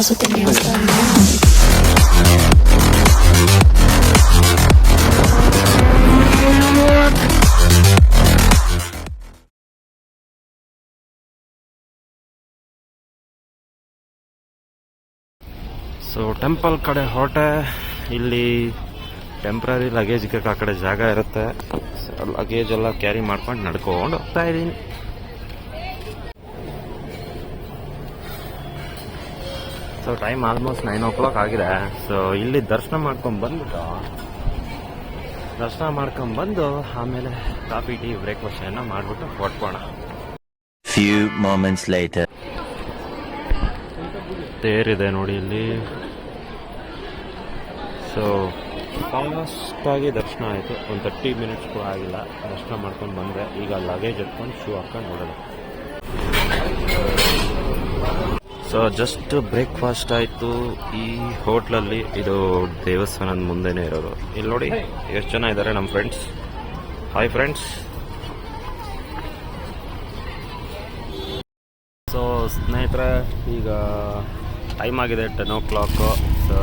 caso tenía un problema. So temple ಕಡೆ ಹೊರಟೆ. ಇಲ್ಲಿ ಟೆಂಪ್ರರಿ ಲಗೇಜ್ಗೆ ಆ ಕಡೆ ಜಾಗ ಇರುತ್ತೆ. ಲಗೇಜ್ ಎಲ್ಲ ಕ್ಯಾರಿ ಮಾಡ್ಕೊಂಡು ನಡ್ಕೊಂಡು ಹೋಗ್ತಾ ಇದ್ದೀನಿ. ಸೊ ಟೈಮ್ ಆಲ್ಮೋಸ್ಟ್ 9 o'clock ಆಗಿದೆ. ಸೊ ಇಲ್ಲಿ ದರ್ಶನ ಮಾಡ್ಕೊಂಡ್ಬಂದು ಆಮೇಲೆ ಕಾಫಿ ಟೀ ಬ್ರೇಕ್ಫಾಸ್ಟ್ ಏನೋ ಮಾಡಿಬಿಟ್ಟು ಹೊಟ್ಕೋಣ. Few moments later. ತೇರಿದೆ ನೋಡಿ ಇಲ್ಲಿ. ಸೊ ಫಾಸ್ಟಾಗಿ ದರ್ಶನ ಆಯಿತು. ಒಂದು 30 minutes ಕೂಡ ಆಗಿಲ್ಲ. ದರ್ಶನ ಮಾಡ್ಕೊಂಡು ಬಂದರೆ ಈಗ ಲಗೇಜ್ ಎತ್ಕೊಂಡು ಶೂ ಹಾಕೊಂಡು ನೋಡೋಣ. ಸೊ ಜಸ್ಟ್ ಬ್ರೇಕ್ಫಾಸ್ಟ್ ಆಯಿತು ಈ ಹೋಟ್ಲಲ್ಲಿ. ಇದು ದೇವಸ್ಥಾನದ ಮುಂದೆನೇ ಇರೋದು. ಇಲ್ಲಿ ನೋಡಿ ಎಷ್ಟು ಜನ ಇದ್ದಾರೆ ನಮ್ಮ ಫ್ರೆಂಡ್ಸ್. Hi friends. ಸೊ ಸ್ನೇಹಿತರೆ, ಈಗ ಟೈಮ್ ಆಗಿದೆ 10 o'clock. ಸೊ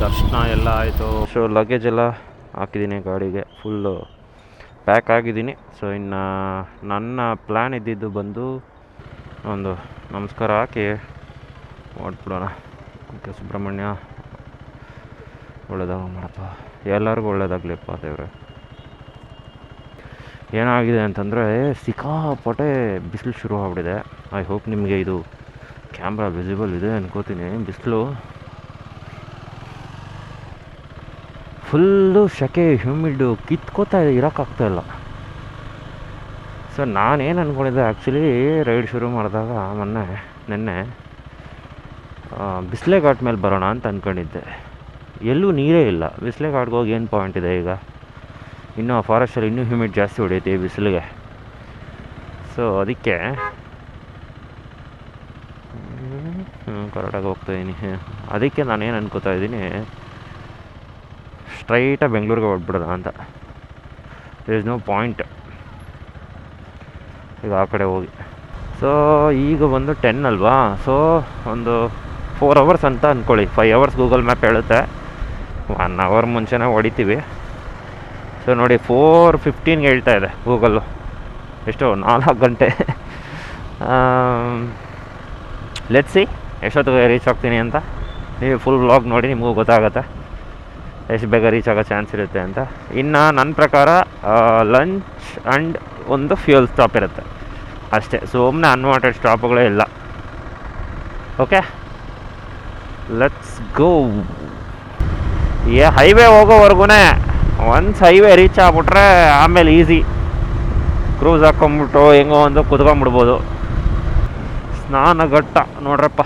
ದರ್ಶನ ಎಲ್ಲ ಆಯಿತು. ಸೊ ಲಗೇಜ್ ಎಲ್ಲ ಹಾಕಿದ್ದೀನಿ ಗಾಡಿಗೆ, ಫುಲ್ಲು ಪ್ಯಾಕ್ ಆಗಿದ್ದೀನಿ. ಸೊ ಇನ್ನು ನನ್ನ ಪ್ಲ್ಯಾನ್ ಇದ್ದಿದ್ದು ಬಂದು ಒಂದು ನಮಸ್ಕಾರ ಹಾಕಿ ಹೊರಟ್ಬಿಡೋಣ. ಓಕೆ ಸುಬ್ರಹ್ಮಣ್ಯ ಒಳ್ಳೇದಾಗ ಮಾಡಪ್ಪ, ಎಲ್ಲರಿಗೂ ಒಳ್ಳೇದಾಗಲಿಪ್ಪ ದೇವ್ರೆ. ಏನಾಗಿದೆ ಅಂತಂದರೆ ಸಿಕ್ಕಾಪಟ್ಟೆ ಬಿಸಿಲು ಶುರು ಆಗ್ಬಿಟ್ಟಿದೆ. ಐ ಹೋಪ್ ನಿಮಗೆ ಇದು ಕ್ಯಾಮ್ರಾ ವಿಸಿಬಲ್ ಇದೆ ಅನ್ಕೋತೀನಿ. ಬಿಸಿಲು ಫುಲ್ಲು ಸೆಕೆ, ಹ್ಯೂಮಿಡ್ಡು, ಕಿತ್ಕೋತಾ ಇರೋಕ್ಕಾಗ್ತಾಯಿಲ್ಲ. ಸೊ ನಾನೇನು ಅಂದ್ಕೊಂಡಿದ್ದೆ ಆ್ಯಕ್ಚುಲಿ ರೈಡ್ ಶುರು ಮಾಡಿದಾಗ ನಿನ್ನೆ ಬಿಸ್ಲೆ ಘಾಟ್ ಮೇಲೆ ಬರೋಣ ಅಂತ ಅಂದ್ಕೊಂಡಿದ್ದೆ. ಎಲ್ಲೂ ನೀರೇ ಇಲ್ಲ. ಬಿಸ್ಲೆ ಘಾಟ್ಗೆ ಹೋಗಿ ಏನು ಪಾಯಿಂಟ್ ಇದೆ ಈಗ? ಇನ್ನೂ ಆ ಫಾರೆಸ್ಟಲ್ಲಿ ಇನ್ನೂ ಹ್ಯೂಮಿಡ್ ಜಾಸ್ತಿ ಹೊಡೆಯುತ್ತೆ ಈ ಬಿಸಿಲಿಗೆ. ಸೊ ಅದಕ್ಕೆ ಕರೆಕ್ಟಾಗಿ ಹೋಗ್ತಾಯಿದ್ದೀನಿ. ಅದಕ್ಕೆ ನಾನೇನು ಅನ್ಕೋತಾ ಇದ್ದೀನಿ, ಸ್ಟ್ರೈಟಾಗಿ ಬೆಂಗಳೂರಿಗೆ ಹೊರಟ್ಬಿಡೋಣ ಅಂತ. ದೇರ್ ಇಸ್ ನೋ ಪಾಯಿಂಟ್ ಈಗ ಆ ಕಡೆ ಹೋಗಿ. ಸೊ ಈಗ ಬಂದು 10 ಅಲ್ವಾ? ಸೊ ಒಂದು 4 hours ಅಂತ ಅಂದ್ಕೊಳ್ಳಿ. 5 hours ಗೂಗಲ್ ಮ್ಯಾಪ್ ಹೇಳುತ್ತೆ. 1 hour ಮುಂಚೆನೇ ಹೊಡಿತೀವಿ. ಸೊ ನೋಡಿ 4:15 ಹೇಳ್ತಾ ಇದೆ ಗೂಗಲ್ಲು. ಎಷ್ಟು 4 ಗಂಟೆ. ಲೆಟ್ಸ್ ಸಿ ಎಷ್ಟೊತ್ತಿಗೆ ರೀಚ್ ಆಗ್ತೀನಿ ಅಂತ. ನೀವು ಫುಲ್ ವ್ಲಾಗ್ ನೋಡಿ ನಿಮಗೂ ಗೊತ್ತಾಗುತ್ತೆ ಎಷ್ಟು ಬೇಗ ರೀಚ್ ಆಗೋ ಚಾನ್ಸ್ ಇರುತ್ತೆ ಅಂತ. ಇನ್ನು ನನ್ನ ಪ್ರಕಾರ ಲಂಚ್ ಆ್ಯಂಡ್ ಒಂದು ಫ್ಯೂಯಲ್ ಸ್ಟಾಪ್ ಇರುತ್ತೆ ಅಷ್ಟೇ. ಸುಮ್ಮನೆ ಅನ್ವಾಂಟೆಡ್ ಸ್ಟಾಪ್ಗಳೇ ಇಲ್ಲ. Okay let's go. ಹೈವೇ ಹೋಗೋವರೆಗೂ ಒನ್ಸ್ ಹೈವೇ ರೀಚ್ ಆಗ್ಬಿಟ್ರೆ ಆಮೇಲೆ ಈಸಿ ಕ್ರೂಸ್ ಹಾಕ್ಕೊಂಬಿಟ್ಟು ಹೆಂಗೋ ಒಂದು ಕುತ್ಕೊಂಬಿಡ್ಬೋದು. ಸ್ನಾನಘಟ್ಟ ನೋಡ್ರಪ್ಪ,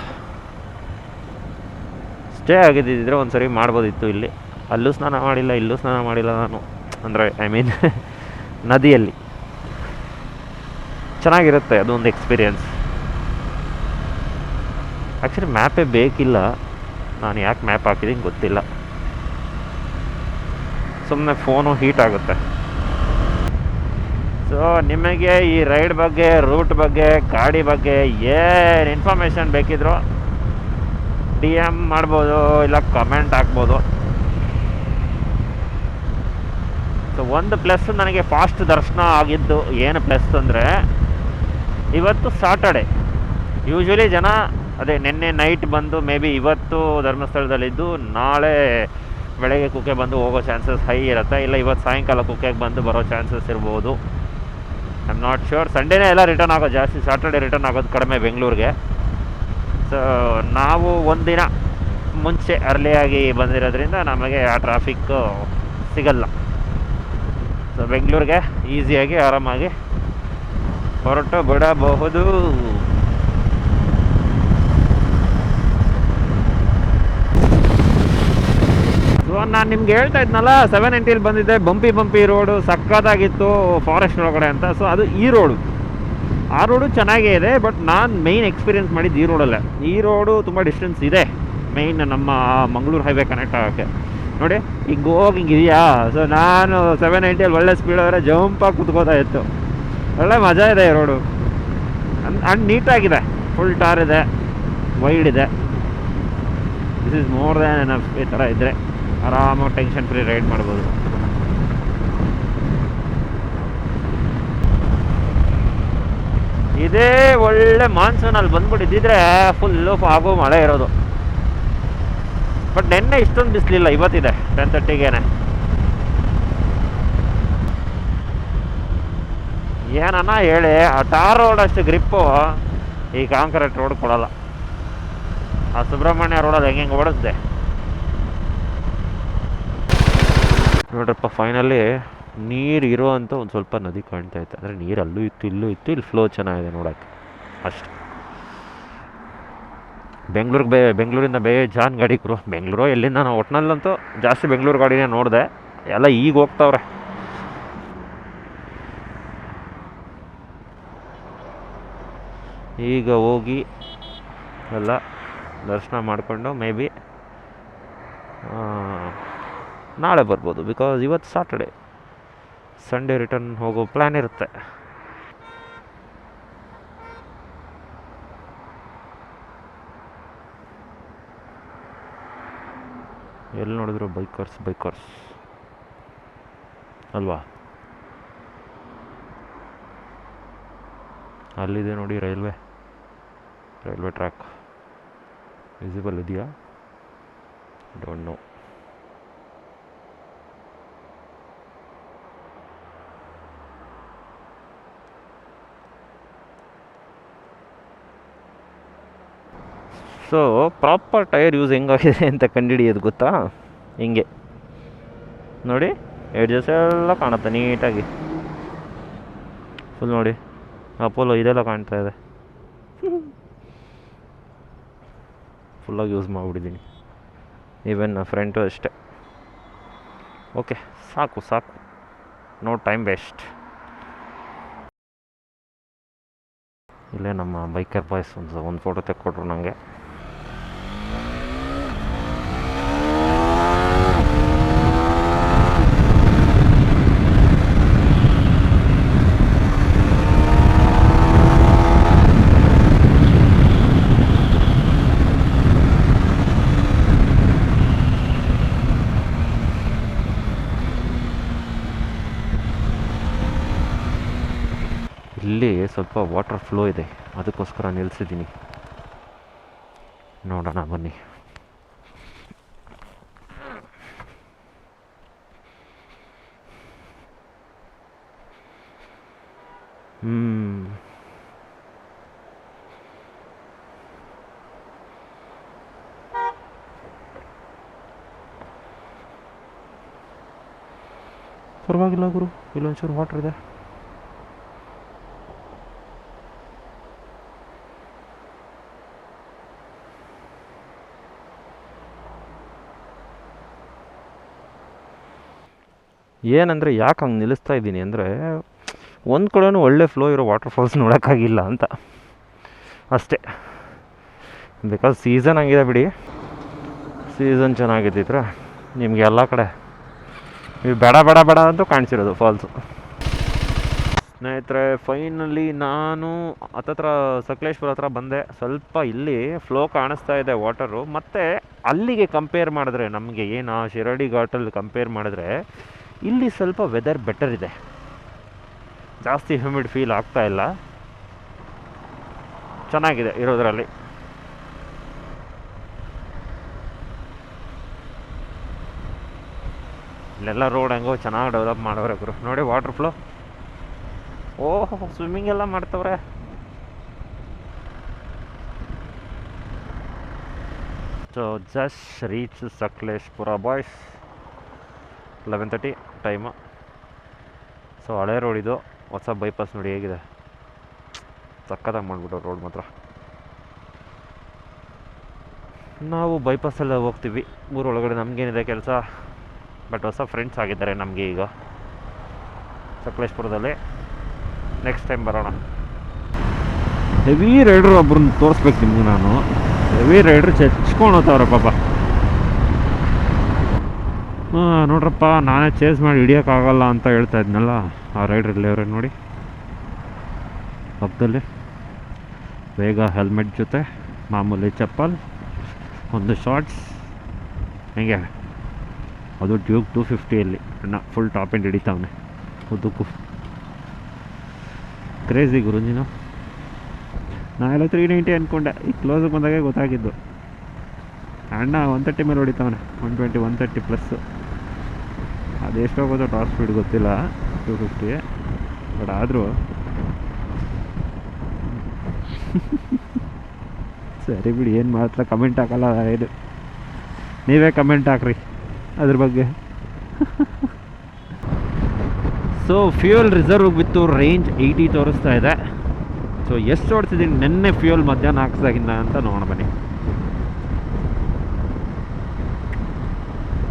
ಸ್ಟೇ ಆಗಿದ್ದಿದ್ರೆ ಒಂದು ಸರಿ ಮಾಡ್ಬೋದಿತ್ತು. ಇಲ್ಲಿ ಅಲ್ಲೂ ಸ್ನಾನ ಮಾಡಿಲ್ಲ, ಇಲ್ಲೂ ಸ್ನಾನ ಮಾಡಿಲ್ಲ ನಾನು. ಅಂದರೆ ಐ ಮೀನ್ ನದಿಯಲ್ಲಿ ಚೆನ್ನಾಗಿರುತ್ತೆ ಅದೊಂದು ಎಕ್ಸ್ಪೀರಿಯೆನ್ಸ್. ಆ್ಯಕ್ಚುಲಿ ಮ್ಯಾಪೇ ಬೇಕಿಲ್ಲ. ನಾನು ಯಾಕೆ ಮ್ಯಾಪ್ ಹಾಕಿದ್ದೀನಿ ಗೊತ್ತಿಲ್ಲ. ಸುಮ್ಮನೆ ಫೋನು ಹೀಟ್ ಆಗುತ್ತೆ. ಸೊ ನಿಮಗೆ ಈ ರೈಡ್ ಬಗ್ಗೆ, ರೂಟ್ ಬಗ್ಗೆ, ಗಾಡಿ ಬಗ್ಗೆ ಏನು ಇನ್ಫಾರ್ಮೇಷನ್ ಬೇಕಿದ್ರು DM ಮಾಡ್ಬೋದು, ಇಲ್ಲ ಕಮೆಂಟ್ ಹಾಕ್ಬೋದು. ಸೊ ಒಂದು ಪ್ಲಸ್ ನನಗೆ ಫಾಸ್ಟ್ ದರ್ಶನ ಆಗಿದ್ದು ಏನು ಪ್ಲಸ್ ಅಂದರೆ, ಇವತ್ತು ಸಾಟರ್ಡೆ. ಯೂಶ್ವಲಿ ಜನ ಅದೇ ನಿನ್ನೆ ನೈಟ್ ಬಂದು ಮೇ ಬಿ ಇವತ್ತು ಧರ್ಮಸ್ಥಳದಲ್ಲಿದ್ದು ನಾಳೆ ಬೆಳಗ್ಗೆ ಕುಕ್ಕೆ ಬಂದು ಹೋಗೋ ಚಾನ್ಸಸ್ ಹೈ ಇರುತ್ತೆ. ಇಲ್ಲ ಇವತ್ತು ಸಾಯಂಕಾಲ ಕುಕ್ಕೆಗೆ ಬಂದು ಬರೋ ಚಾನ್ಸಸ್ ಇರ್ಬೋದು. I am not sure. ಸಂಡೇನೇ ಎಲ್ಲ ರಿಟರ್ನ್ ಆಗೋದು ಜಾಸ್ತಿ, ಸಾಟರ್ಡೆ ರಿಟರ್ನ್ ಆಗೋದು ಕಡಿಮೆ ಬೆಂಗಳೂರಿಗೆ. ಸೊ ನಾವು ಒಂದಿನ ಮುಂಚೆ ಅರ್ಲಿಯಾಗಿ ಬಂದಿರೋದ್ರಿಂದ ನಮಗೆ ಆ ಟ್ರಾಫಿಕ್ಕು ಸಿಗಲ್ಲ. ಸೊ ಬೆಂಗಳೂರಿಗೆ ಈಸಿಯಾಗಿ ಆರಾಮಾಗಿ ಹೊರಟು ಬಿಡಬಹುದು. ಸೊ ನಾನು ನಿಮ್ಗೆ ಹೇಳ್ತಾ ಇದ್ನಲ್ಲ 790 ಬಂದಿದ್ದೆ. ಬಂಪಿ ರೋಡು ಸಕ್ಕತ್ತಾಗಿತ್ತು ಫಾರೆಸ್ಟ್ ಒಳಗಡೆ ಅಂತ. ಸೊ ಅದು ಈ ರೋಡು. ಆ ರೋಡು ಚೆನ್ನಾಗೇ ಇದೆ, ಬಟ್ ನಾನು ಮೇಯ್ನ್ ಎಕ್ಸ್ಪೀರಿಯೆನ್ಸ್ ಮಾಡಿದ್ದು ಈ ರೋಡಲ್ಲೇ. ಈ ರೋಡು ತುಂಬ ಡಿಸ್ಟೆನ್ಸ್ ಇದೆ ಮೇಯ್ನ್ ನಮ್ಮ ಮಂಗಳೂರು ಹೈವೇ ಕನೆಕ್ಟ್ ಆಗೋಕ್ಕೆ. ನೋಡಿ ಹಿಂಗೆ ಹೋಗಿ ಹಿಂಗಿದೆಯಾ. ಸೊ ನಾನು 790 ಒಳ್ಳೆ ಸ್ಪೀಡ್ ಹೋದರೆ ಜಂಪಾಗಿ ಕುತ್ಕೋತಾ ಇತ್ತು. ಒಳ್ಳೆ ಮಜಾ ಇದೆ ಈ ರೋಡು. ಅಂಡ್ ನೀಟಾಗಿದೆ, ಫುಲ್ ಟಾರ್ ಇದೆ, ವೈಡ್ ಇದೆ. This is more than enough. ಈ ಥರ ಇದ್ದರೆ ಆರಾಮಾಗಿ ಟೆನ್ಷನ್ ಫ್ರೀ ರೈಡ್ ಮಾಡ್ಬೋದು. ಇದೇ ಒಳ್ಳೆ ಮಾನ್ಸೂನಲ್ಲಿ ಬಂದ್ಬಿಟ್ಟಿದ್ದಿದ್ರೆ ಫುಲ್ಲು ಫಾಗು ಮಳೆ ಇರೋದು. ಬಟ್ ನೆನ್ನೆ ಇಷ್ಟೊಂದು ಬಿಸಿಲಿಲ್ಲ, ಇವತ್ತಿದೆ 10:30ಗೇನೆ. ಏನನ್ನ ಹೇಳಿ, ಆ ಟಾರ್ ರೋಡ್ ಅಷ್ಟು ಗ್ರಿಪ್ಪು ಈ ಕಾಂಕ್ರೀಟ್ ರೋಡ್ ಕೊಡಲ್ಲ. ಆ ಸುಬ್ರಹ್ಮಣ್ಯ ರೋಡಲ್ಲಿ ಹೆಂಗೆ ಓಡಿಸ್ದೆ ನೋಡ್ರಪ್ಪ. ಫೈನಲಿ ನೀರು ಇರೋ ಅಂತ ಒಂದು ಸ್ವಲ್ಪ ನದಿ ಕಾಣ್ತಾ ಇತ್ತು. ಅಂದರೆ ನೀರು ಅಲ್ಲೂ ಇತ್ತು ಇಲ್ಲೂ ಇತ್ತು. ಇಲ್ಲಿ ಫ್ಲೋ ಚೆನ್ನಾಗಿದೆ ನೋಡೋಕ್ಕೆ ಅಷ್ಟು. ಬೆಂಗಳೂರಿಂದ ಬೇಜಾನ್ ಗಾಡಿ ಗುರು. ಬೆಂಗಳೂರು ಎಲ್ಲಿಂದ ನಾವು ಒಟ್ಟಿನಲ್ಲಂತೂ ಜಾಸ್ತಿ ಬೆಂಗಳೂರು ಗಾಡಿನೇ ನೋಡಿದೆ. ಎಲ್ಲ ಈಗ ಹೋಗ್ತಾವ್ರೆ. ಈಗ ಹೋಗಿ ಎಲ್ಲ ದರ್ಶನ ಮಾಡಿಕೊಂಡು ಮೇ ಬಿ ನಾಳೆ ಬರ್ಬೋದು. ಬಿಕಾಸ್ ಇವತ್ತು ಸಾಟರ್ಡೆ, ಸಂಡೇ ರಿಟರ್ನ್ ಹೋಗೋ ಪ್ಲ್ಯಾನ್ ಇರುತ್ತೆ. ಎಲ್ಲಿ ನೋಡಿದ್ರು ಬೈಕರ್ಸ್ ಅಲ್ವಾ. ಅಲ್ಲಿದೆ ನೋಡಿ ರೈಲ್ವೆ ಟ್ರ್ಯಾಕ್. ವಿಸಿಬಲ್ ಇದೆಯಾ? Don't know. So proper tyre use ಹೆಂಗಾಗಿದೆ ಅಂತ ಕಂಡುಹಿಡಿಯೋದು ಗೊತ್ತಾ? ಹಿಂಗೆ ನೋಡಿ, ಎಡ್ಜಸ್ ಎಲ್ಲ ಕಾಣುತ್ತೆ ನೀಟಾಗಿ. ಫುಲ್ ನೋಡಿ, ಅಪೋಲೋ ಇದೆಲ್ಲ ಕಾಣ್ತಾ ಇದೆ. ಫುಲ್ಲಾಗಿ ಯೂಸ್ ಮಾಡಿಬಿಟ್ಟಿದ್ದೀನಿ. ಈವನ್ ಫ್ರಂಟು ಅಷ್ಟೇ. ಓಕೆ, ಸಾಕು ನೋ ಟೈಮ್ ವೇಸ್ಟ್. ಇಲ್ಲೇ ನಮ್ಮ ಬೈಕರ್ ಬಾಯ್ಸ್ ಒಂದು ಫೋಟೋ ತೆಕ್ಕೊಟ್ರು ನನಗೆ. ಇಲ್ಲಿ ಸ್ವಲ್ಪ ವಾಟರ್ ಫ್ಲೋ ಇದೆ, ಅದಕ್ಕೋಸ್ಕರ ನಿಲ್ಲಿಸಿದ್ದೀನಿ. ನೋಡೋಣ ಬನ್ನಿ. ಪರವಾಗಿಲ್ಲ ಗುರು, ಇಲ್ಲೊಂಚೂರು ವಾಟರ್ ಇದೆ. ಏನಂದರೆ ಯಾಕೆ ಹಂಗೆ ನಿಲ್ಲಿಸ್ತಾ ಇದ್ದೀನಿ ಅಂದರೆ, ಒಂದು ಕಡೆನೂ ಒಳ್ಳೆ ಫ್ಲೋ ಇರೋ ವಾಟರ್ ಫಾಲ್ಸ್ ನೋಡೋಕ್ಕಾಗಿಲ್ಲ ಅಂತ ಅಷ್ಟೇ. ಬಿಕಾಸ್ ಸೀಸನ್ ಆಗಿದೆ ಬಿಡಿ. ಸೀಸನ್ ಚೆನ್ನಾಗಿದ್ದಿದ್ರೆ ನಿಮಗೆ ಎಲ್ಲ ಕಡೆ ನೀವು ಬೇಡ ಅಂತೂ ಕಾಣಿಸಿರೋದು ಫಾಲ್ಸು. ಸ್ನೇಹಿತರೆ, ಫೈನಲಿ ನಾನು ಹತ್ತತ್ರ ಸಕಲೇಶ್ಪುರ ಹತ್ರ ಬಂದೆ. ಸ್ವಲ್ಪ ಇಲ್ಲಿ ಫ್ಲೋ ಕಾಣಿಸ್ತಾ ಇದೆ ವಾಟರು. ಮತ್ತು ಅಲ್ಲಿಗೆ ಕಂಪೇರ್ ಮಾಡಿದ್ರೆ, ನಮಗೆ ಏನು ಶಿರಡಿ ಘಾಟಲ್ಲಿ ಕಂಪೇರ್ ಮಾಡಿದ್ರೆ ಇಲ್ಲಿ ಸ್ವಲ್ಪ ವೆದರ್ ಬೆಟರ್ ಇದೆ. ಜಾಸ್ತಿ ಹ್ಯೂಮಿಡ್ ಫೀಲ್ ಆಗ್ತಾ ಇಲ್ಲ, ಚೆನ್ನಾಗಿದೆ ಇರೋದ್ರಲ್ಲಿ. ಇಲ್ಲೆಲ್ಲ ರೋಡ್ ಹೆಂಗೋ ಚೆನ್ನಾಗಿ ಡೆವಲಪ್ ಮಾಡೋರೆ ಗುರು. ನೋಡಿ ವಾಟರ್ ಫ್ಲೋ. ಓಹ್, ಸ್ವಿಮ್ಮಿಂಗ್ ಎಲ್ಲ ಮಾಡ್ತವ್ರೆ. So just reach Sakleshpur boys. 11:30 time. So ಹಳೆ ರೋಡ್ ಇದು. ಹೊಸ ಬೈಪಾಸ್ ನೋಡಿ ಹೇಗಿದೆ, ಸಕ್ಕತ್ತಾಗಿ ಮಾಡಿಬಿಟ್ಟು ರೋಡ್ ಮಾತ್ರ. ನಾವು ಬೈಪಾಸಲ್ಲೇ ಹೋಗ್ತೀವಿ ಊರೊಳಗಡೆ, ನಮಗೇನಿದೆ ಕೆಲಸ. ಬಟ್ ಹೊಸ ಫ್ರೆಂಡ್ಸ್ ಆಗಿದ್ದಾರೆ ನಮಗೆ ಈಗ ಸಕಲೇಶ್ಪುರದಲ್ಲಿ. ನೆಕ್ಸ್ಟ್ ಟೈಮ್ ಬರೋಣ. ಹೆವಿ ರೈಡ್ರು ಒಬ್ರನ್ನ ತೋರಿಸ್ಬೇಕು ನಿಮ್ಗೆ ನಾನು. ಹೆವಿ ರೈಡ್ರು ಚಚ್ಕೊಂಡು ಹೋಗ್ತಾವ್ರೆ ಪಾಪ. ನೋಡ್ರಪ್ಪ, ನಾನೇ ಚೇಸ್ ಮಾಡಿ ಹಿಡಿಯೋಕ್ಕಾಗಲ್ಲ ಅಂತ ಹೇಳ್ತಾ ಇದ್ನಲ್ಲ, ಆ ರೈಡ್ರ್ ಇಲ್ಲವ್ರೆ ನೋಡಿ ಪಕ್ಕದಲ್ಲಿ. ಬೇಗ ಹೆಲ್ಮೆಟ್ ಜೊತೆ, ಮಾಮೂಲಿ ಚಪ್ಪಲ್, ಒಂದು ಶಾರ್ಟ್ಸ್, ಹೆಂಗೆ ಅದು ಡ್ಯೂಕ್ 250 ಅಣ್ಣ ಫುಲ್ ಟಾಪ್ ಎಂಡ್ ಹಿಡಿತಾವನೆ ಉದ್ದಕ್ಕೂ. ಕ್ರೇಜಿ ಗುರು ನೀನು. ನಾನೆಲ್ಲ 390 ಅಂದ್ಕೊಂಡೆ, ಈ ಕ್ಲೋಸಿಗೆ ಬಂದಾಗೆ ಗೊತ್ತಾಗಿದ್ದು ಅಣ್ಣ 130 ಮೇಲೆ ಹೊಡಿತಾವನೆ. 120 130 ಪ್ಲಸ್ಸು. ಅದೆಷ್ಟೋಗೋದು ಟಾಪ್ ಸ್ಪೀಡ್ ಗೊತ್ತಿಲ್ಲ 250, ಬಟ್ ಆದರೂ ಸರಿ ಬಿಡಿ, ಏನು ಮಾತ್ರ ಕಮೆಂಟ್ ಹಾಕಲ್ಲ. ಇದು ನೀವೇ ಕಮೆಂಟ್ ಹಾಕ್ರಿ ಅದ್ರ ಬಗ್ಗೆ. ಸೊ ಫ್ಯೂಯಲ್ ರಿಸರ್ವ್ ಬಿತ್ತು, ರೇಂಜ್ 80 ತೋರಿಸ್ತಾ ಇದೆ. ಸೊ ಎಷ್ಟು ಓಡಿಸಿದ್ದೀನಿ ನೆನ್ನೆ ಫ್ಯೂಯಲ್ ಮಧ್ಯಾಹ್ನ ಹಾಕ್ಸಾಗಿಂದ ಅಂತ ನೋಡೋಣ ಬನ್ನಿ.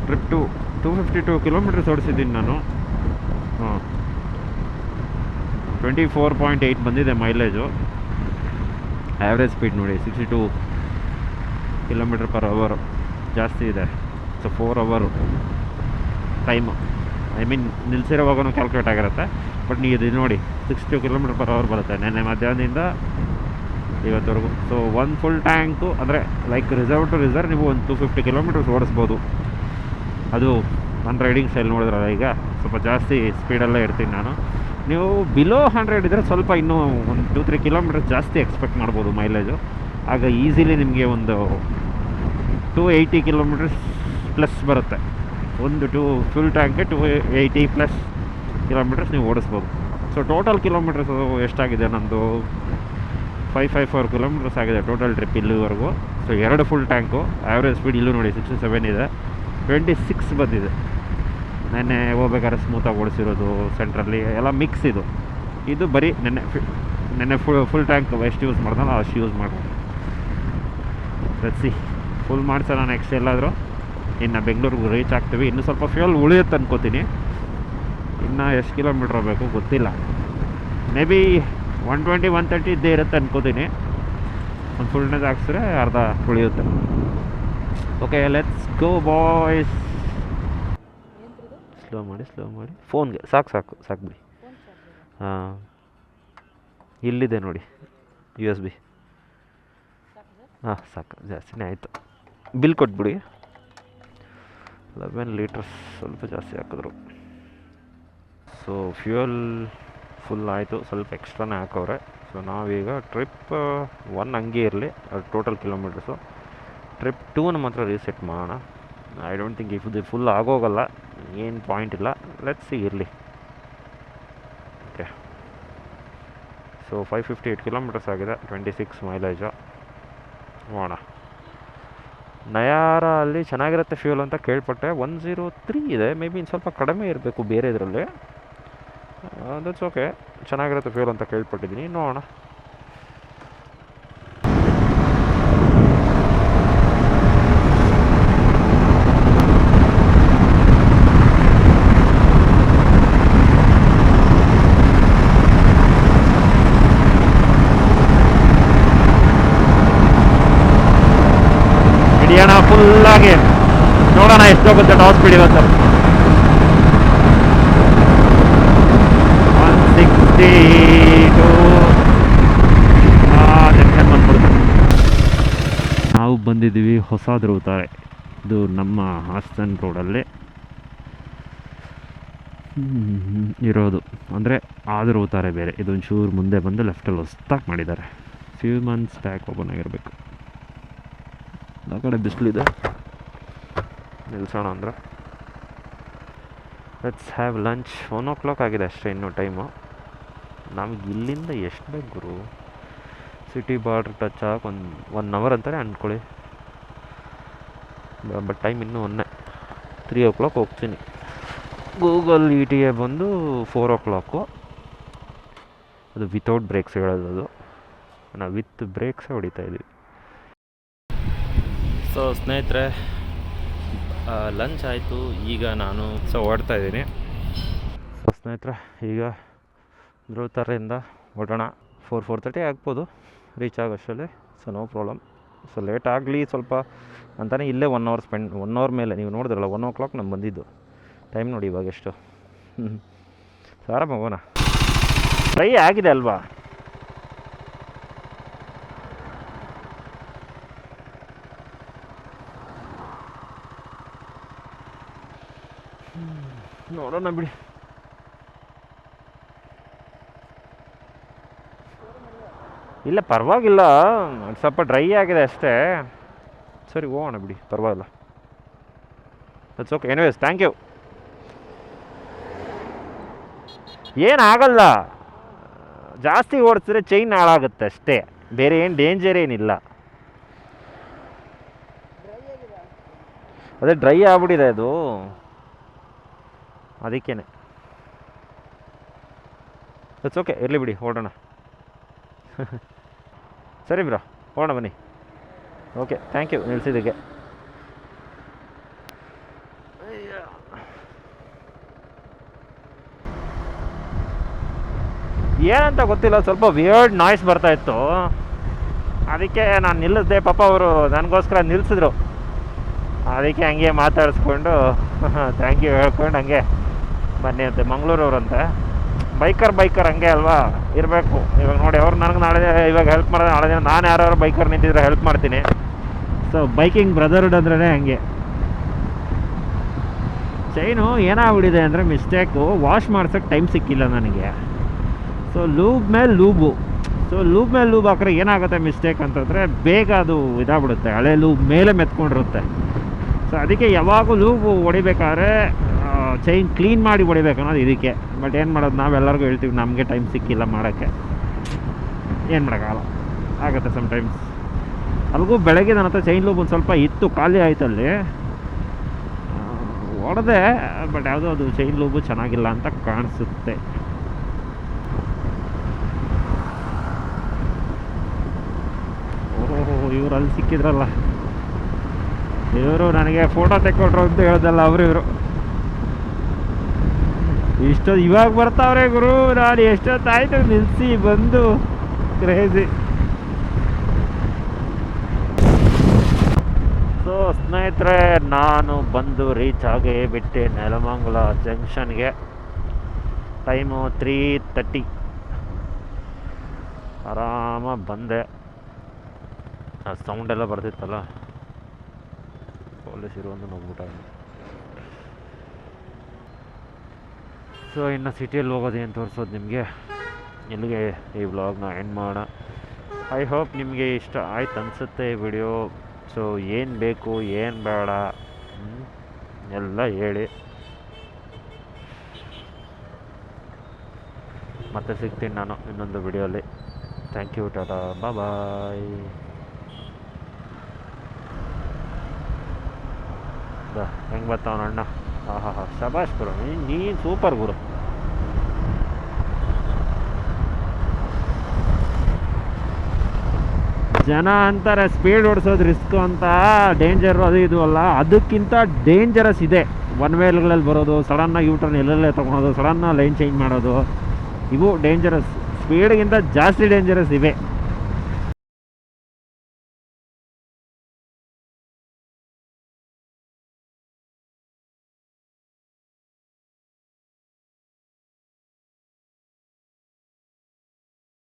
ಟ್ರಿಪ್ 252 ಕಿಲೋಮೀಟರ್ಸ್ ಓಡಿಸಿದ್ದೀನಿ ನಾನು. ಹಾಂ 24.8 ಬಂದಿದೆ ಮೈಲೇಜು. ಆ್ಯಾವ್ರೇಜ್ ಸ್ಪೀಡ್ ನೋಡಿ 62 km/h, ಜಾಸ್ತಿ ಇದೆ. So 4 hour time, I mean ನಿಲ್ಸಿರೋವಾಗೂ ಕ್ಯಾಲ್ಕುಲೇಟ್ ಆಗಿರುತ್ತೆ. ಬಟ್ ನೀವು ಇದು ನೋಡಿ 62 km/h ಬರುತ್ತೆ ನೆನ್ನೆ ಮಧ್ಯಾಹ್ನದಿಂದ ಇವತ್ತವರೆಗೂ. ಸೊ ಒಂದು ಫುಲ್ ಟ್ಯಾಂಕು ಅಂದರೆ ಲೈಕ್ ರಿಸರ್ವ್ ಟು ರಿಸರ್ವ್ ನೀವು ಒಂದು 250 ಕಿಲೋಮೀಟರ್ಸ್ ಓಡಿಸ್ಬೋದು. ಅದು ನನ್ನ ರೈಡಿಂಗ್ ಸ್ಟೈಲ್ ನೋಡಿದ್ರಲ್ಲ, ಈಗ ಸ್ವಲ್ಪ ಜಾಸ್ತಿ ಸ್ಪೀಡಲ್ಲೇ ಇರ್ತೀನಿ ನಾನು. ನೀವು ಬಿಲೋ 100 ಇದ್ದರೆ ಸ್ವಲ್ಪ ಇನ್ನೂ ಒಂದು 2-3 ಕಿಲೋಮೀಟರ್ಸ್ ಜಾಸ್ತಿ ಎಕ್ಸ್ಪೆಕ್ಟ್ ಮಾಡ್ಬೋದು ಮೈಲೇಜು. ಆಗ ಈಸಿಲಿ ನಿಮಗೆ ಒಂದು 280 ಕಿಲೋಮೀಟರ್ಸ್ ಪ್ಲಸ್ ಬರುತ್ತೆ. ಒಂದು ಫುಲ್ ಟ್ಯಾಂಕ್ಗೆ 280+ ಕಿಲೋಮೀಟರ್ಸ್ ನೀವು ಓಡಿಸ್ಬೋದು. ಸೊ ಟೋಟಲ್ ಕಿಲೋಮೀಟರ್ಸು ಎಷ್ಟಾಗಿದೆ ನಮ್ಮದು 554 ಕಿಲೋಮೀಟರ್ಸ್ ಆಗಿದೆ ಟೋಟಲ್ ಟ್ರಿಪ್ ಇಲ್ಲಿವರೆಗೂ. So 2 full tank. Average speed ಇಲ್ಲೂ ನೋಡಿ 67 ಇದೆ, 26 ಬಂದಿದೆ. ನೆನ್ನೆ ಹೋಗ್ಬೇಕಾದ್ರೆ ಸ್ಮೂತಾಗಿ ಓಡಿಸಿರೋದು, ಸೆಂಟ್ರಲ್ಲಿ ಎಲ್ಲ ಮಿಕ್ಸ್. ಇದು ಬರೀ ನೆನ್ನೆ ಫುಲ್ ಟ್ಯಾಂಕ್ ಎಷ್ಟು ಯೂಸ್ ಮಾಡ್ದಲ್ಲ ಅಷ್ಟು ಯೂಸ್ ಮಾಡ್ಬೋದು. ರಸಿ ಫುಲ್ ಮಾಡ್ಸೋಣ ನೆಕ್ಸ್ಟ್ ಎಲ್ಲಾದರೂ. ಇನ್ನು ಬೆಂಗಳೂರಿಗೆ ರೀಚ್ ಆಗ್ತೀವಿ. ಇನ್ನೂ ಸ್ವಲ್ಪ ಫ್ಯೂಯಲ್ ಉಳಿಯುತ್ತೆ ಅನ್ಕೋತೀನಿ. ಇನ್ನು ಎಷ್ಟು ಕಿಲೋಮೀಟ್ರ್ ಹೋಗಬೇಕು ಗೊತ್ತಿಲ್ಲ. ಮೇ ಬಿ 120-130 ಇದ್ದೇ ಇರುತ್ತೆ ಅನ್ಕೋತೀನಿ. ಒಂದು ಫುಲ್ನೆಸ್ ಹಾಕ್ಸಿದ್ರೆ ಅರ್ಧ ಉಳಿಯುತ್ತೆ. Okay let's go boys. Slow ಮಾಡಿ ಫೋನ್ಗೆ ಸಾಕು ಬಿಡಿ. ಹಾಂ ಇಲ್ಲಿದೆ ನೋಡಿ USB. ಹಾಂ ಸಾಕು, ಜಾಸ್ತಿನೇ ಆಯಿತು. ಬಿಲ್ ಕೊಟ್ಬಿಡಿ. 11 ಲೀಟರ್ಸ್ ಸ್ವಲ್ಪ ಜಾಸ್ತಿ ಹಾಕಿದ್ರು. ಸೊ ಫ್ಯೂಯಲ್ ಫುಲ್ ಆಯಿತು, ಸ್ವಲ್ಪ ಎಕ್ಸ್ಟ್ರಾನೇ ಹಾಕವ್ರೆ. ಸೊ ನಾವೀಗ ಟ್ರಿಪ್ 1 ಹಂಗೆ ಇರಲಿ, ಟೋಟಲ್ ಕಿಲೋಮೀಟರ್ಸು. ಟ್ರಿಪ್ 2ನ ಮಾತ್ರ ರೀಸೆಟ್ ಮಾಡೋಣ. ಐ ಡೋಂಟ್ ಥಿಂಕ್ ಇದು ಫುಲ್ ಆಗೋಗಲ್ಲ, ಏನು ಪಾಯಿಂಟ್ ಇಲ್ಲ. ಲೆಟ್ಸ್ ಇರಲಿ. ಓಕೆ ಸೊ 558 ಕಿಲೋಮೀಟರ್ಸ್ ಆಗಿದೆ, 26 ಮೈಲೇಜು. ನೋಡೋಣ. ನಯಾರ ಅಲ್ಲಿ ಚೆನ್ನಾಗಿರುತ್ತೆ ಫ್ಯೂಲ್ ಅಂತ ಕೇಳ್ಪಟ್ಟೆ. 103 ಇದೆ, ಮೇ ಬಿ ಇನ್ನು ಸ್ವಲ್ಪ ಕಡಿಮೆ ಇರಬೇಕು ಬೇರೆ ಇದರಲ್ಲಿ. ದಟ್ಸ್ ಓಕೆ, ಚೆನ್ನಾಗಿರುತ್ತೆ ಫ್ಯೂಲ್ ಅಂತ ಕೇಳ್ಪಟ್ಟಿದ್ದೀನಿ. ನೋಡೋಣ. ಹಿಡಿಯೋಣ ಫುಲ್ಲಾಗಿ, ನೋಡೋಣ ಎಷ್ಟೋಗುತ್ತೆ ಟಾಪ್ ಸ್ಪೀಡ್ ಇವತ್ತು. 162 ಜಂಕ್ಷನ್ ಬಂದ್ಬಿಡುತ್ತೆ. ನಾವು ಬಂದಿದ್ದೀವಿ ಹೊಸದ್ರು ತಾರೆ. ಇದು ನಮ್ಮ ಹಾಸನ್ ರೋಡಲ್ಲಿ ಇರೋದು. ಅಂದರೆ ಆದರೂ ತಾರೆ ಬೇರೆ, ಇದೊಂದು ಚೂರು ಮುಂದೆ ಬಂದು ಲೆಫ್ಟಲ್ಲಿ ಹೊಸ್ದಾಗಿ ಮಾಡಿದ್ದಾರೆ. ಫ್ಯೂ ಮಂತ್ಸ್ ಬ್ಯಾಕ್ ಓಪನ್ ಆಗಿರಬೇಕು. ಆ ಕಡೆ ಬಿಸಿಲಿದೆ, ನಿಲ್ಸೋಣ ಅಂದ್ರೆ. Let's have lunch. 1 o'clock ಆಗಿದೆ ಅಷ್ಟೇ ಇನ್ನೂ ಟೈಮು. ನಮ್ಗೆ ಇಲ್ಲಿಂದ ಎಷ್ಟು ಬೇಕು ಗುರು? ಸಿಟಿ ಬಾರ್ಡ್ರ್ ಟಚ್ ಆಗಿ 1 hour ಅಂತಾರೆ ಅಂದ್ಕೊಳ್ಳಿ. ಬಟ್ ಟೈಮ್ ಇನ್ನೂ 3 o'clock ಹೋಗ್ತೀನಿ. ಗೂಗಲ್ ETA ಬಂದು 4 o'clock. ಅದು ವಿತೌಟ್ ಬ್ರೇಕ್ಸ್ ಹೇಳೋದು. ಅದು ನಾವು ವಿತ್ ಬ್ರೇಕ್ಸೇ ಹೊಡಿತಾ ಇದ್ವಿ. ಸೊ ಸ್ನೇಹಿತರೆ, ಲಂಚ್ ಆಯಿತು. ಈಗ ನಾನು ಓಡ್ತಾ ಇದ್ದೀನಿ. ಸೊ ಸ್ನೇಹಿತರೆ, ಈಗ ಧ್ರುವತಾರೆಯಿಂದ ಹೊರಡೋಣ. 4:30 ಆಗ್ಬೋದು ರೀಚ್ ಆಗೋಷ್ಟರಲ್ಲಿ. So no problem. So late ಆಗಲಿ ಸ್ವಲ್ಪ ಅಂತಲೇ ಇಲ್ಲೇ 1 hour ಸ್ಪೆಂಡ್, 1 hour ಮೇಲೆ. ನೀವು ನೋಡಿದ್ರಲ್ಲ 1 o'clock ನಾನು ಬಂದಿದ್ದು. ಟೈಮ್ ನೋಡಿ ಇವಾಗ ಎಷ್ಟು. ಸೊ ಆರಾಮ ಹೋಗೋಣ. ಫ್ರೈ ಆಗಿದೆ ಅಲ್ವಾ? ನೋಡೋಣ ಬಿಡಿ. ಇಲ್ಲ ಪರವಾಗಿಲ್ಲ, ಸ್ವಲ್ಪ ಡ್ರೈ ಆಗಿದೆ ಅಷ್ಟೇ. ಸರಿ ಹೋಗೋಣ ಬಿಡಿ, ಪರವಾಗಿಲ್ಲ. That's okay. Anyways thank you. ಏನಾಗಲ್ಲ, ಜಾಸ್ತಿ ಓಡಿಸಿದ್ರೆ ಚೈನ್ ಹಾಳಾಗುತ್ತೆ ಅಷ್ಟೇ, ಬೇರೆ ಏನು ಡೇಂಜರ್ ಏನಿಲ್ಲ. ಅದೇ ಡ್ರೈ ಆಗ್ಬಿಟ್ಟಿದೆ ಅದು, ಅದಕ್ಕೇನೆ. ದಟ್ಸ್ ಓಕೆ, ಇರಲಿ ಬಿಡಿ, ಹೊರಡೋಣ. ಸರಿ ಬ್ರೋ, ಹೋಗೋಣ ಬನ್ನಿ. ಓಕೆ, ಥ್ಯಾಂಕ್ ಯು ನಿಲ್ಸಿದ್ದಕ್ಕೆ. ಏನಂತ ಗೊತ್ತಿಲ್ಲ, ಸ್ವಲ್ಪ ವಿಯರ್ಡ್ ನಾಯ್ಸ್ ಬರ್ತಾಯಿತ್ತು, ಅದಕ್ಕೆ ನಾನು ನಿಲ್ಲಿಸ್ದೆ. ಪಾಪ ಅವರು ನನಗೋಸ್ಕರ ನಿಲ್ಲಿಸಿದ್ರು, ಅದಕ್ಕೆ ಹಂಗೆ ಮಾತಾಡಿಸ್ಕೊಂಡು ಥ್ಯಾಂಕ್ ಯು ಹೇಳ್ಕೊಂಡು ಹಂಗೆ ಬನ್ನಿ ಅಂತೆ. ಮಂಗಳೂರವ್ರಂತೆ, ಬೈಕರ್ ಹಂಗೆ ಅಲ್ವಾ ಇರಬೇಕು. ಇವಾಗ ನೋಡಿ, ಅವ್ರು ನನಗೆ ನಾಳೆ ಇವಾಗ ಹೆಲ್ಪ್ ಮಾಡಿದ್ರೆ ನಾಳೆ ದಿನ ನಾನು ಯಾರು ಬೈಕರ್ ನಿಂತಿದ್ರೆ ಹೆಲ್ಪ್ ಮಾಡ್ತೀನಿ. ಸೊ ಬೈಕಿಂಗ್ ಬ್ರದರ್ಹುಡ್ ಅಂದ್ರೇ ಹಂಗೆ. ಚೈನು ಏನಾಗ್ಬಿಟ್ಟಿದೆ ಅಂದರೆ ಮಿಸ್ಟೇಕು, ವಾಶ್ ಮಾಡ್ಸೋಕ್ಕೆ ಟೈಮ್ ಸಿಕ್ಕಿಲ್ಲ ನನಗೆ. ಸೊ ಲೂಬ್ ಮೇಲೆ ಲೂಬ್ ಹಾಕ್ರೆ ಏನಾಗುತ್ತೆ ಮಿಸ್ಟೇಕ್ ಅಂತಂದರೆ, ಬೇಗ ಅದು ಇದಾಗ್ಬಿಡುತ್ತೆ, ಹಳೆ ಲೂಬ್ ಮೇಲೆ ಮೆತ್ಕೊಂಡಿರುತ್ತೆ. ಸೊ ಅದಕ್ಕೆ ಯಾವಾಗೂ ಲೂಬ್ ಹೊಡಿಬೇಕಾದ್ರೆ ಚೈನ್ ಕ್ಲೀನ್ ಮಾಡಿ ಹೊಡಿಬೇಕು ಅನ್ನೋದು ಇದಕ್ಕೆ. ಬಟ್ ಏನು ಮಾಡೋದು, ನಾವೆಲ್ಲರಿಗೂ ಹೇಳ್ತೀವಿ, ನಮಗೆ ಟೈಮ್ ಸಿಕ್ಕಿಲ್ಲ ಮಾಡೋಕ್ಕೆ, ಏನು ಮಾಡೋಕ್ಕಾಗಲ್ಲ, ಆಗುತ್ತೆ ಸಮ್ಟೈಮ್ಸ್. ಅಲ್ಲಿಗೂ ಬೆಳಗ್ಗೆ ನನ್ನ ಹತ್ರ ಚೈನ್ ಲೂಬ್ ಒಂದು ಸ್ವಲ್ಪ ಇತ್ತು, ಖಾಲಿ ಆಯ್ತಲ್ಲಿ, ಹೊಡೆದೆ. ಬಟ್ ಯಾವುದೋ ಅದು ಚೈನ್ ಲೂಬು ಚೆನ್ನಾಗಿಲ್ಲ ಅಂತ ಕಾಣಿಸುತ್ತೆ. ಓಹೋ, ಇವರು ಅಲ್ಲಿ ಸಿಕ್ಕಿದ್ರಲ್ಲ, ಇವರು ನನಗೆ ಫೋಟೋ ತೆಕ್ಕೊಟ್ರು ಅಂತ ಹೇಳ್ದಲ್ಲ ಇವರು ಇವಾಗ ಬರ್ತಾವ್ರೆ ಗುರು. ನಾನು ಎಷ್ಟೊತ್ತಾಯ್ತು ನಿಲ್ಲಿಸಿ ಬಂದು, ಕ್ರೇಜಿ. ಸೊ ಸ್ನೇಹಿತರೆ, ನಾನು ಬಂದು ರೀಚ್ ಆಗೇ ಬಿಟ್ಟೆ ನೆಲಮಂಗಲ ಜಂಕ್ಷನ್ಗೆ. ಟೈಮು 3:30. ಆರಾಮಾಗಿ ಬಂದೆ. ಆ ಸೌಂಡೆಲ್ಲ ಬರ್ತಿತ್ತಲ್ಲ, ಪೊಲೀಸರು ಒಂದು ನೋಡ್ಬಿಟ್ಟ. ಸೊ ಇನ್ನು ಸಿಟಿಯಲ್ಲಿ ಹೋಗೋದು ಏನು ತೋರಿಸೋದು ನಿಮಗೆ. ಇಲ್ಲಿಗೆ ಈ ವ್ಲಾಗ್ನ ಎಂಡ್ ಮಾಡೋಣ. ಐ ಹೋಪ್ ನಿಮಗೆ ಇಷ್ಟ ಆಯ್ತು ಅನಿಸುತ್ತೆ ಈ ವಿಡಿಯೋ. ಸೊ ಏನು ಬೇಕು ಏನು ಬೇಡ ಎಲ್ಲ ಹೇಳಿ. ಮತ್ತೆ ಸಿಗ್ತೀನಿ ನಾನು ಇನ್ನೊಂದು ವಿಡಿಯೋಲಿ. ಥ್ಯಾಂಕ್ ಯು, ಟಾಟಾ, ಬಾಯ್. ಹೆಂಗೆ ಬರ್ತಾವನ ಅಣ್ಣ, ಹಾಂ ಶಬಾಷ್ ಗುರು, ನೀನು ಸೂಪರ್ ಗುರು. ಜನ ಅಂತಾರೆ ಸ್ಪೀಡ್ ಓಡಿಸೋದು ರಿಸ್ಕು ಅಂತ, ಡೇಂಜರು ಅದು ಇದು ಅಲ್ಲ, ಅದಕ್ಕಿಂತ ಡೇಂಜರಸ್ ಇದೆ. ಒನ್ ವೇಲ್ಗಳಲ್ಲಿ ಬರೋದು, ಸಡನ್ನಾಗಿ ಯೂಟರ್ನ್ ಎಲ್ಲೆಲ್ಲೇ ತೊಗೊಳೋದು, ಸಡನ್ನಾಗಿ ಲೈನ್ ಚೇಂಜ್ ಮಾಡೋದು, ಇವು ಡೇಂಜರಸ್. ಸ್ಪೀಡ್ಗಿಂತ ಜಾಸ್ತಿ ಡೇಂಜರಸ್ ಇವೆ.